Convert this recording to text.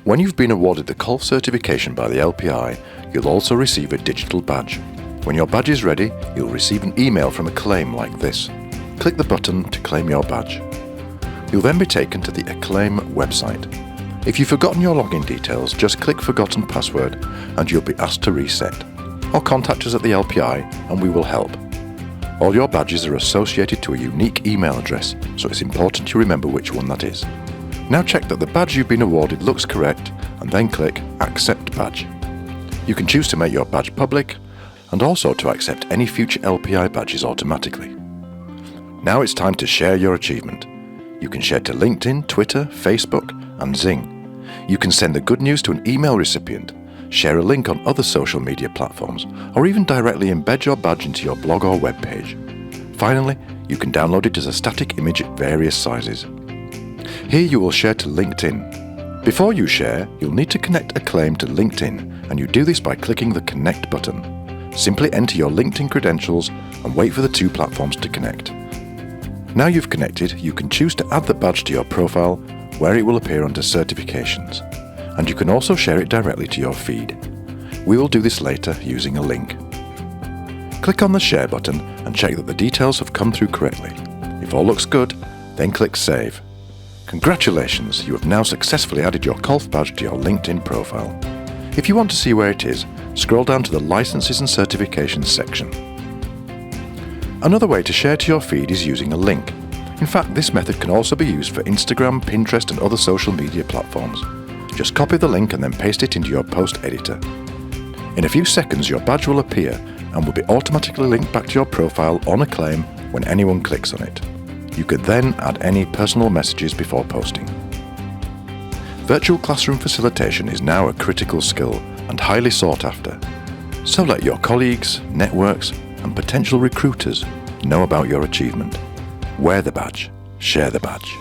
When you've been awarded the COLF certification by the LPI, you'll also receive a digital badge. When your badge is ready, you'll receive an email from Acclaim like this. Click the button to claim your badge. You'll then be taken to the Acclaim website. If you've forgotten your login details, just click Forgotten Password and you'll be asked to reset. Or contact us at the LPI and we will help. All your badges are associated to a unique email address, so it's important you remember which one that is. Now check that the badge you've been awarded looks correct and then click Accept Badge. You can choose to make your badge public and also to accept any future LPI badges automatically. Now it's time to share your achievement. You can share to LinkedIn, Twitter, Facebook and Zing. You can send the good news to an email recipient, share a link on other social media platforms, or even directly embed your badge into your blog or web page. Finally, you can download it as a static image at various sizes. Here you will share to LinkedIn. Before you share, you'll need to connect Acclaim to LinkedIn, and you do this by clicking the Connect button. Simply enter your LinkedIn credentials and wait for the two platforms to connect. Now you've connected, you can choose to add the badge to your profile, where it will appear under Certifications. And you can also share it directly to your feed. We will do this later using a link. Click on the Share button and check that the details have come through correctly. If all looks good, then click Save. Congratulations, you have now successfully added your COLF badge to your LinkedIn profile. If you want to see where it is, scroll down to the Licenses and Certifications section. Another way to share to your feed is using a link. In fact, this method can also be used for Instagram, Pinterest and other social media platforms. Just copy the link and then paste it into your post editor. In a few seconds your badge will appear and will be automatically linked back to your profile on Acclaim when anyone clicks on it. You could then add any personal messages before posting. Virtual classroom facilitation is now a critical skill and highly sought after. So let your colleagues, networks and potential recruiters know about your achievement. Wear the badge, share the badge.